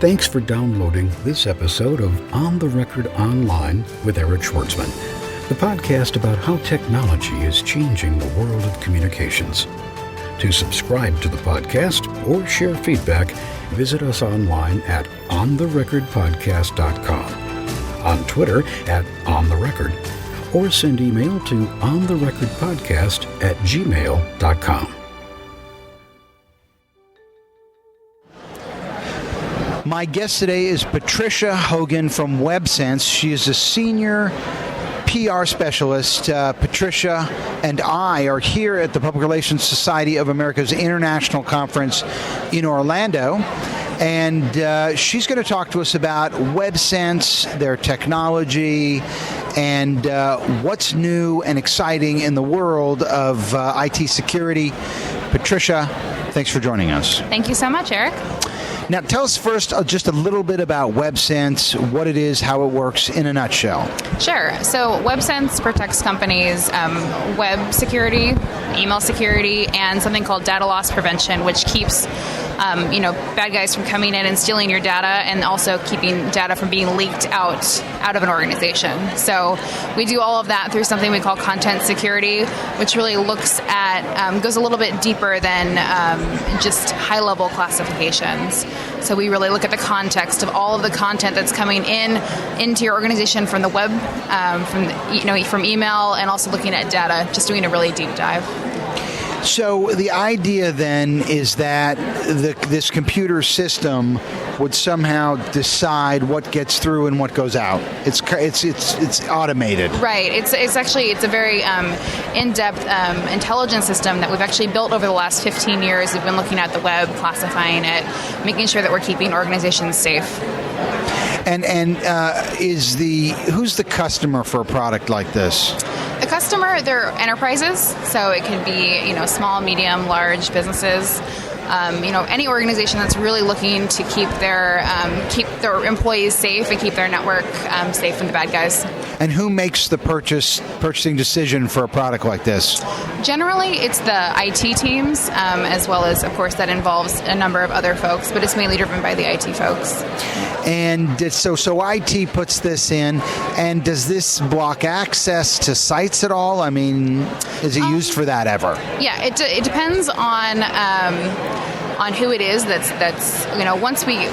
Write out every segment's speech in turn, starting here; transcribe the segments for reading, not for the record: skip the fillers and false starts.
Thanks for downloading this episode of On the Record Online with Eric Schwartzman, the podcast about how technology is changing the world of communications. To subscribe to the podcast or share feedback, visit us online at ontherecordpodcast.com, on Twitter at ontherecord, or send email to ontherecordpodcast@gmail.com. My guest today is Patricia Hogan from WebSense. She is a senior PR specialist. Patricia and I are here at the Public Relations Society of America's International Conference in Orlando. And she's going to talk to us about WebSense, their technology, and what's new and exciting in the world of IT security. Patricia, thanks for joining us. Thank you so much, Eric. Now, tell us first just a little bit about WebSense, what it is, how it works in a nutshell. Sure. So WebSense protects companies' web security, email security, and something called data loss prevention, which keeps bad guys from coming in and stealing your data, and also keeping data from being leaked out of an organization. So we do all of that through something we call content security, which really looks at, goes a little bit deeper than just high-level classifications. So we really look at the context of all of the content that's coming into your organization from the web, from email, and also looking at data, just doing a really deep dive. So the idea then is that this computer system would somehow decide what gets through and what goes out. It's automated. Right. It's a very in-depth intelligence system that we've actually built over the last 15 years. We've been looking at the web, classifying it, making sure that we're keeping organizations safe. And who's the customer for a product like this? The customer, they're enterprises, so it can be small, medium, large businesses. Any organization that's really looking to keep their employees safe and keep their network safe from the bad guys. And who makes the purchasing decision for a product like this? Generally, it's the IT teams, as well as, of course, that involves a number of other folks, but it's mainly driven by the IT folks. And so IT puts this in, and does this block access to sites at all? I mean, is it used for that ever? Yeah, it depends on who it is. That's once we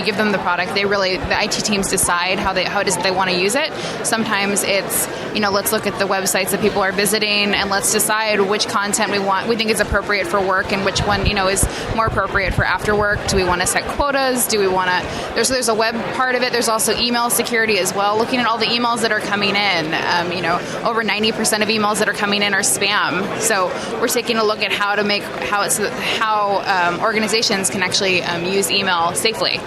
give them the product, the IT teams decide how it is that they want to use it. Sometimes it's, let's look at the websites that people are visiting and let's decide which content we think is appropriate for work and which one, is more appropriate for after work. Do we want to set quotas? Do we want to, there's a web part of it. There's also email security as well. Looking at all the emails that are coming in, over 90% of emails that are coming in are spam. So we're taking a look at how organizations can actually use email safely.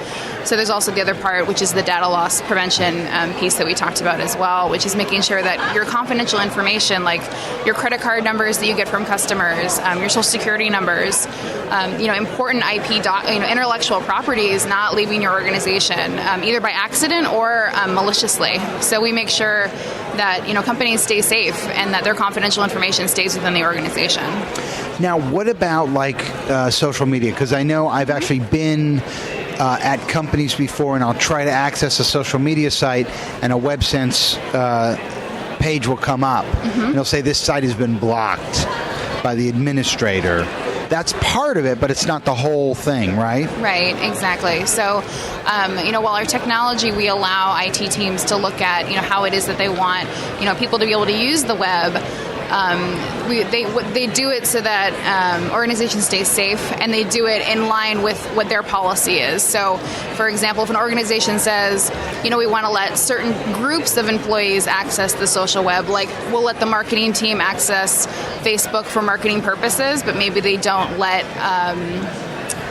So there's also the other part, which is the data loss prevention piece that we talked about as well, which is making sure that your confidential information, like your credit card numbers that you get from customers, your social security numbers, important IP, intellectual property is not leaving your organization, either by accident or maliciously. So we make sure that companies stay safe and that their confidential information stays within the organization. Now, what about social media? Because I know I've actually been at companies before, and I'll try to access a social media site, and a WebSense page will come up, and it'll say this site has been blocked by the administrator. That's part of it, but it's not the whole thing, right? Right, exactly. So, while our technology, we allow IT teams to look at, how it is that they want, people to be able to use the web. They do it so that organizations stay safe, and they do it in line with what their policy is. So, for example, if an organization says, we want to let certain groups of employees access the social web, like we'll let the marketing team access Facebook for marketing purposes, but maybe they don't let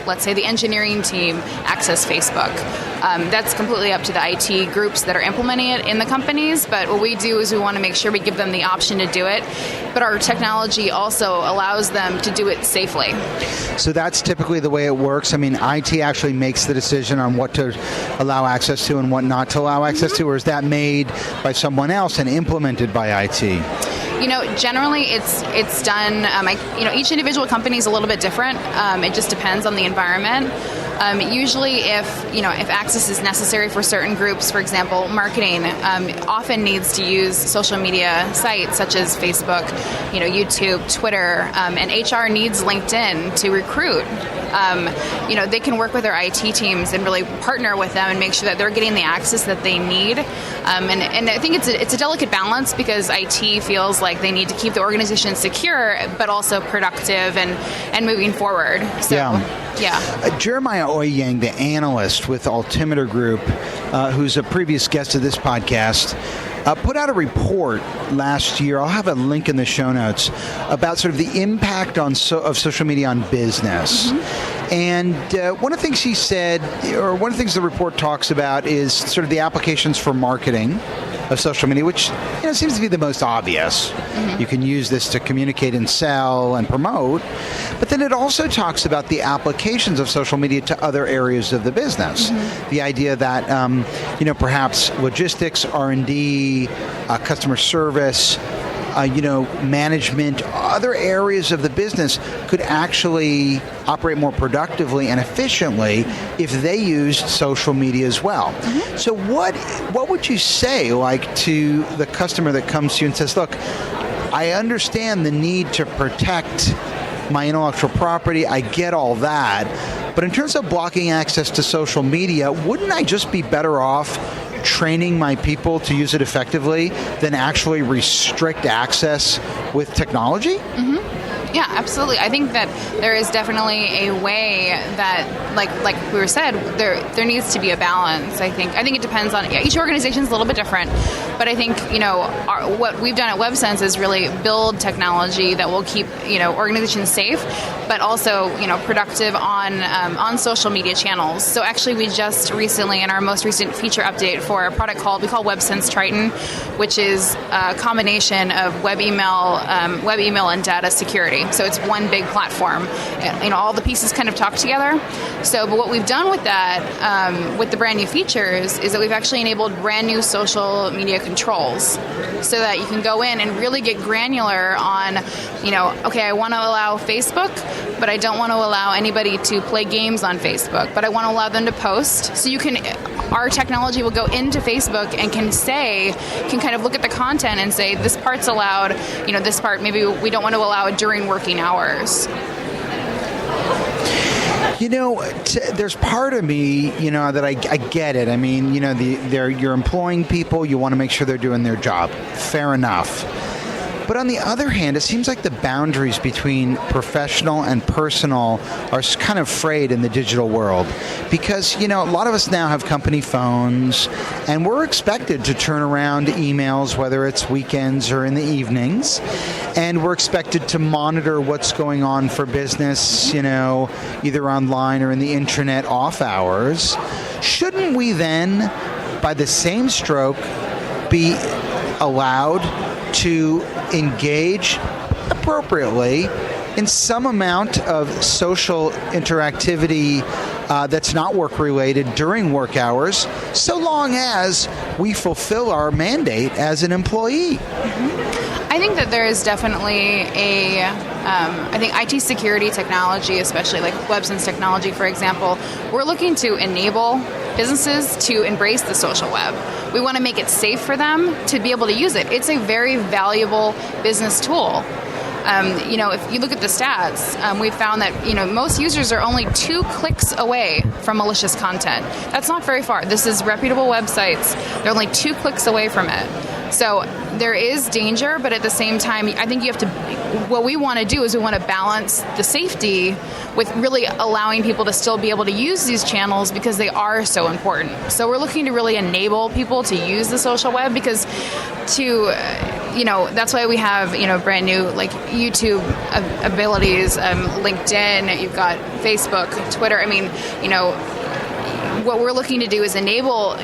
let's say the engineering team access Facebook. That's completely up to the IT groups that are implementing it in the companies, but what we do is we want to make sure we give them the option to do it, but our technology also allows them to do it safely. So that's typically the way it works? I mean, IT actually makes the decision on what to allow access to and what not to allow access to, or is that made by someone else and implemented by IT? Generally it's done, each individual company is a little bit different. It just depends on the environment. Usually, if access is necessary for certain groups, for example, marketing often needs to use social media sites such as Facebook, YouTube, Twitter, and HR needs LinkedIn to recruit. They can work with their IT teams and really partner with them and make sure that they're getting the access that they need. And I think it's a delicate balance because IT feels like they need to keep the organization secure, but also productive and moving forward. So, yeah. Jeremiah Owyang, the analyst with Altimeter Group, who's a previous guest of this podcast, put out a report last year. I'll have a link in the show notes about sort of the impact of social media on business. Mm-hmm. And one of the things he said, or one of the things the report talks about, is sort of the applications for marketing of social media, which seems to be the most obvious. Mm-hmm. You can use this to communicate and sell and promote, but then it also talks about the applications of social media to other areas of the business. Mm-hmm. The idea that perhaps logistics, R&D, customer service, management, other areas of the business could actually operate more productively and efficiently if they used social media as well. Mm-hmm. So what would you say, to the customer that comes to you and says, look, I understand the need to protect my intellectual property, I get all that, but in terms of blocking access to social media, wouldn't I just be better off training my people to use it effectively than actually restrict access with technology? Mm-hmm. Yeah, absolutely. I think that there is definitely a way that, like we were said, there needs to be a balance. I think it depends on each organization is a little bit different, but I think what we've done at WebSense is really build technology that will keep organizations safe, but also productive on social media channels. So actually, we just recently in our most recent feature update for a product we call WebSense Triton, which is a combination of web email and data security. So it's one big platform. All the pieces kind of talk together. So, but what we've done with that, with the brand new features, is that we've actually enabled brand new social media controls, so that you can go in and really get granular on, okay, I want to allow Facebook, but I don't want to allow anybody to play games on Facebook, but I want to allow them to post. So our technology will go into Facebook and can kind of look at the content and say, this part's allowed, this part maybe we don't want to allow it during working hours. There's part of me, that I get it. I mean, you're employing people, you want to make sure they're doing their job. Fair enough. But on the other hand, it seems like the boundaries between professional and personal are kind of frayed in the digital world. Because, a lot of us now have company phones, and we're expected to turn around emails, whether it's weekends or in the evenings. And we're expected to monitor what's going on for business, either online or in the intranet off hours. Shouldn't we then, by the same stroke, be allowed to engage appropriately in some amount of social interactivity that's not work-related during work hours, so long as we fulfill our mandate as an employee? Mm-hmm. I think that there is definitely I think IT security technology, especially like WebSense technology, for example, we're looking to enable businesses to embrace the social web. We want to make it safe for them to be able to use it. It's a very valuable business tool. If you look at the stats, we've found that most users are only 2 clicks away from malicious content. That's not very far. This is reputable websites. They're only 2 clicks away from it. So there is danger, but at the same time, I think what we want to do is we want to balance the safety with really allowing people to still be able to use these channels because they are so important. So we're looking to really enable people to use the social web because that's why we have, brand new like YouTube abilities, LinkedIn, you've got Facebook, Twitter. I mean, what we're looking to do is enable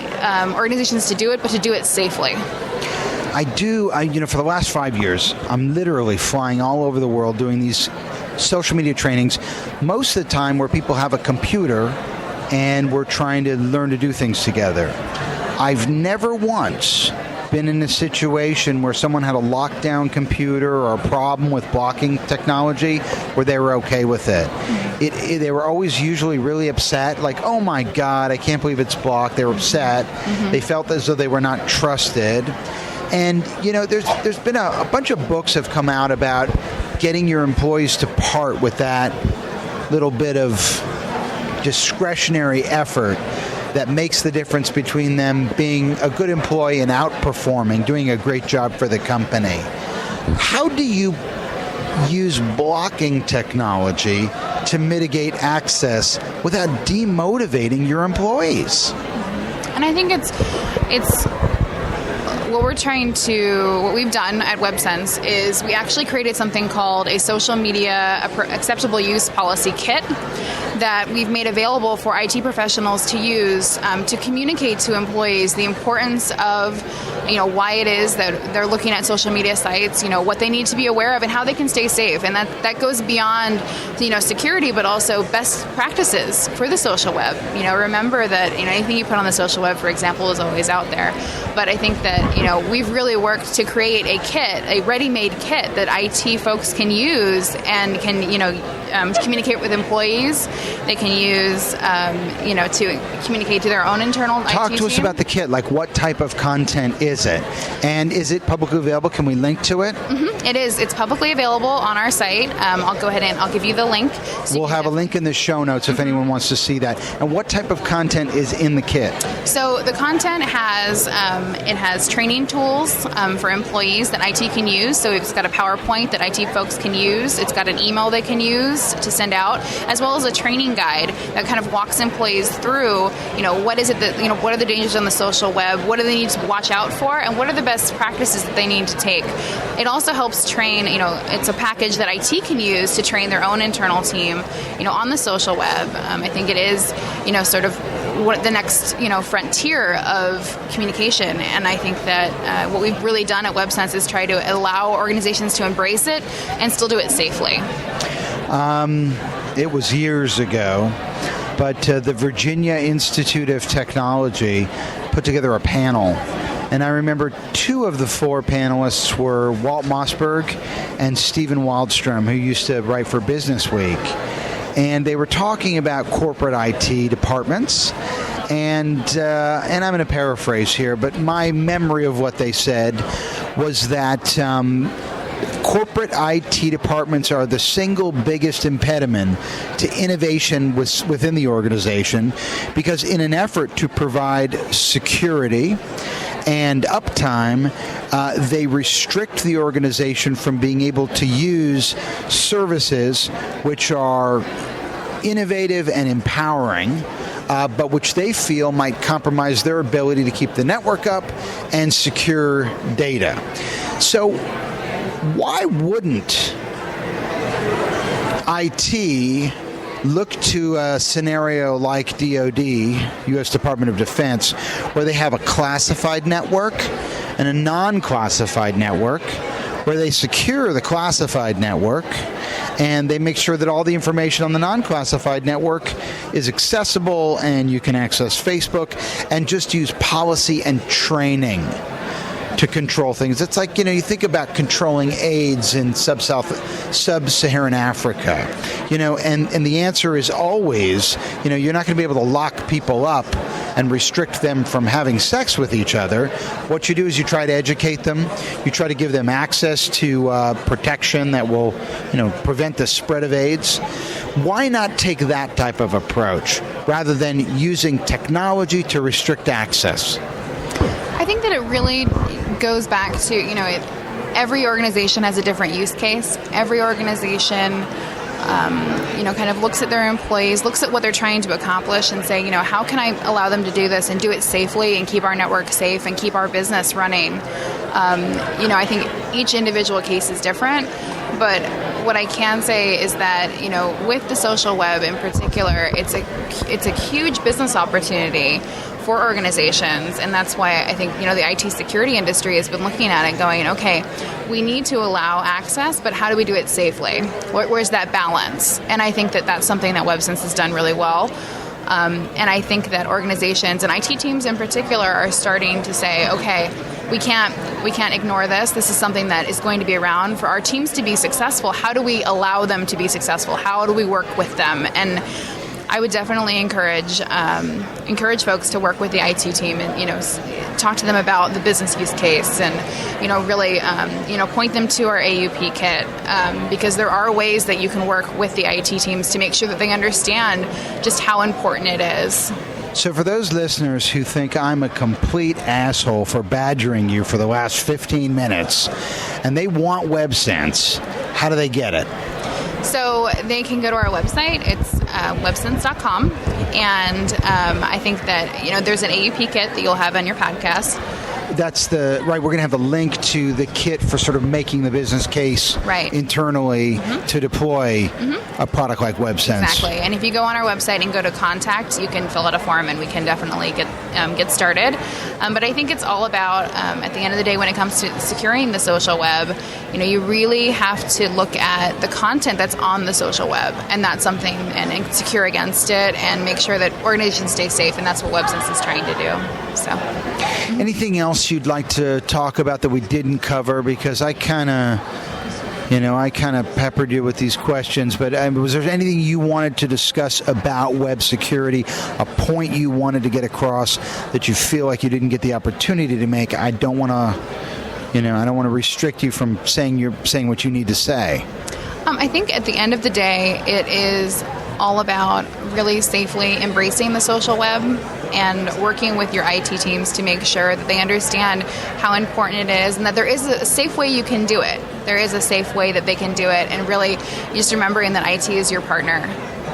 organizations to do it, but to do it safely. For the last 5 years, I'm literally flying all over the world doing these social media trainings, most of the time where people have a computer and we're trying to learn to do things together. I've never once been in a situation where someone had a lockdown computer or a problem with blocking technology where they were okay with it. They were always usually really upset, like, oh my God, I can't believe it's blocked. They were upset. They felt as though they were not trusted. And, there's been a bunch of books have come out about getting your employees to part with that little bit of discretionary effort that makes the difference between them being a good employee and outperforming, doing a great job for the company. How do you use blocking technology to mitigate access without demotivating your employees? And I think it's what we've done at WebSense is we actually created something called a social media acceptable use policy kit that we've made available for IT professionals to use to communicate to employees the importance of, why it is that they're looking at social media sites, what they need to be aware of and how they can stay safe. And that goes beyond, security, but also best practices for the social web. Remember that, anything you put on the social web, for example, is always out there. But I think that, we've really worked to create a kit, a ready-made kit that IT folks can use and can, communicate with employees. They can use, to communicate to their own internal IT team. Talk to us about the kit. Like, what type of content is it? And is it publicly available? Can we link to it? Mm-hmm. It is. It's publicly available on our site. I'll go ahead and I'll give you the link. We'll have a link in the show notes if anyone wants to see that. And what type of content is in the kit? So the content has training tools for employees that IT can use. So it's got a PowerPoint that IT folks can use. It's got an email they can use to send out, as well as a training guide that kind of walks employees through, what is it that, what are the dangers on the social web? What do they need to watch out for? And what are the best practices that they need to take? It also helps train, it's a package that IT can use to train their own internal team, on the social web. I think it is, sort of what the next, frontier of communication. And I think that what we've really done at WebSense is try to allow organizations to embrace it and still do it safely. It was years ago, but the Virginia Institute of Technology put together a panel. And I remember 2 of the 4 panelists were Walt Mossberg and Stephen Waldstrom, who used to write for Business Week. And they were talking about corporate IT departments. And I'm going to paraphrase here, but my memory of what they said was that corporate IT departments are the single biggest impediment to innovation within the organization, because in an effort to provide security and uptime, they restrict the organization from being able to use services which are innovative and empowering, but which they feel might compromise their ability to keep the network up and secure data. So why wouldn't IT look to a scenario like DoD, U.S. Department of Defense, where they have a classified network and a non-classified network, where they secure the classified network and they make sure that all the information on the non-classified network is accessible and you can access Facebook, and just use policy and training to control things. It's like, you think about controlling AIDS in sub-Saharan Africa, and the answer is always, you're not going to be able to lock people up and restrict them from having sex with each other. What you do is you try to educate them. You try to give them access to protection that will, prevent the spread of AIDS. Why not take that type of approach rather than using technology to restrict access? I think that it really goes back to, every organization has a different use case. Every organization, kind of looks at their employees, looks at what they're trying to accomplish and say, how can I allow them to do this and do it safely and keep our network safe and keep our business running? I think each individual case is different, but what I can say is that, with the social web in particular, it's a huge business opportunity for organizations, and that's why I think the IT security industry has been looking at it going, okay, we need to allow access, but how do we do it safely? Where's that balance? And I think that that's something that WebSense has done really well. And I think that organizations and IT teams in particular are starting to say, okay, we can't ignore this. This is something that is going to be around for our teams to be successful. How do we allow them to be successful? How do we work with them? And I would definitely encourage folks to work with the IT team and talk to them about the business use case and really point them to our AUP kit because there are ways that you can work with the IT teams to make sure that they understand just how important it is. So for those listeners who think I'm a complete asshole for badgering you for the last 15 minutes and they want WebSense, how do they get it? So they can go to our website. It's websense.com. And I think that, there's an AUP kit that you'll have on your podcast. That's right. We're going to have a link to the kit for sort of making the business case internally to deploy a product like WebSense. Exactly. And if you go on our website and go to contact, you can fill out a form and we can definitely get started. But I think it's all about, at the end of the day, when it comes to securing the social web, you really have to look at the content that's on the social web, and that's something, and secure against it, and make sure that organizations stay safe, and that's what WebSense is trying to do. So, anything else you'd like to talk about that we didn't cover? Because I kind of peppered you with these questions, but was there anything you wanted to discuss about web security, a point you wanted to get across that you feel like you didn't get the opportunity to make? I don't want to restrict you from saying what you need to say. I think at the end of the day, it is all about really safely embracing the social web and working with your IT teams to make sure that they understand how important it is and that there is a safe way you can do it. There is a safe way that they can do it, and really just remembering that IT is your partner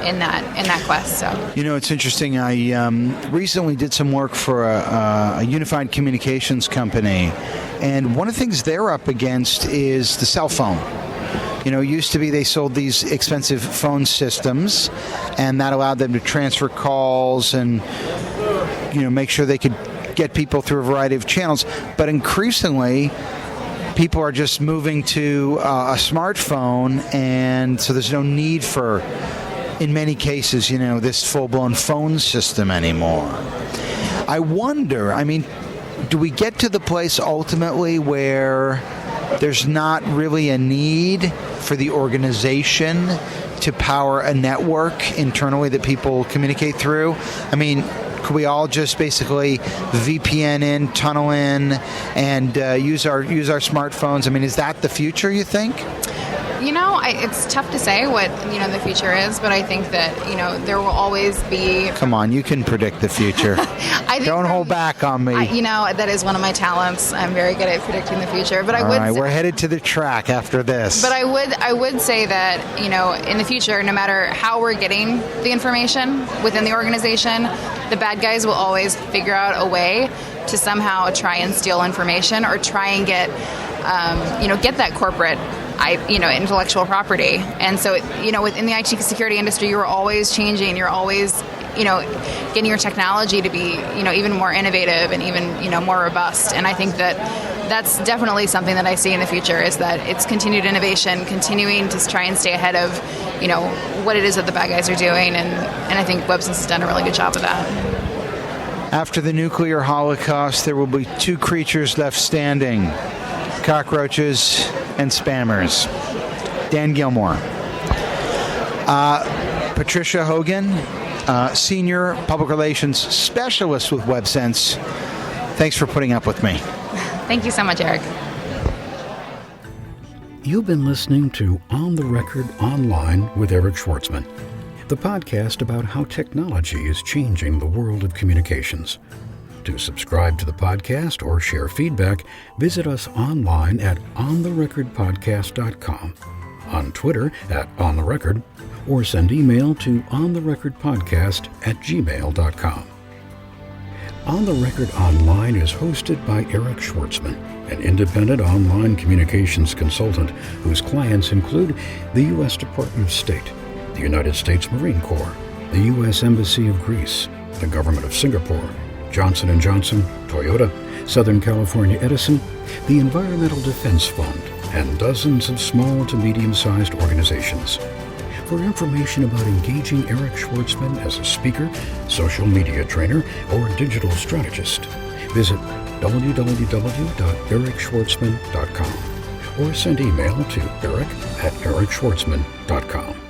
in that quest. So it's interesting. I recently did some work for a unified communications company, and one of the things they're up against is the cell phone. It used to be they sold these expensive phone systems, and that allowed them to transfer calls and make sure they could get people through a variety of channels. But increasingly, people are just moving to a smartphone, and so there's no need for, in many cases, this full-blown phone system anymore. I wonder, do we get to the place ultimately where there's not really a need for the organization to power a network internally that people communicate through? Could we all just basically VPN in, tunnel in, and use our smartphones? Is that the future, you think? It's tough to say what, the future is, but I think that, there will always be... Come on, you can predict the future. Don't hold back on me. That is one of my talents. I'm very good at predicting the future. But All right, we're headed to the track after this. But I would say that, in the future, no matter how we're getting the information within the organization, the bad guys will always figure out a way to somehow try and steal information or try and get that corporate intellectual property. And so, within the IT security industry, you're always changing. You're always, getting your technology to be, even more innovative and even, more robust. And I think that that's definitely something that I see in the future, is that it's continued innovation, continuing to try and stay ahead of, what it is that the bad guys are doing. And I think WebSense has done a really good job of that. After the nuclear holocaust, there will be two creatures left standing: cockroaches and spammers. Dan Gilmore. Patricia Hogan, Senior Public Relations Specialist with WebSense. Thanks for putting up with me. Thank you so much, Eric. You've been listening to On the Record Online with Eric Schwartzman, the podcast about how technology is changing the world of communications. To subscribe to the podcast or share feedback, visit us online at ontherecordpodcast.com, on Twitter at ontherecord, or send email to ontherecordpodcast@gmail.com. On the Record Online is hosted by Eric Schwartzman, an independent online communications consultant whose clients include the U.S. Department of State, the United States Marine Corps, the U.S. Embassy of Greece, the Government of Singapore, Johnson & Johnson, Toyota, Southern California Edison, the Environmental Defense Fund, and dozens of small to medium-sized organizations. For information about engaging Eric Schwartzman as a speaker, social media trainer, or digital strategist, visit www.ericschwartzman.com or send email to eric@ericschwartzman.com.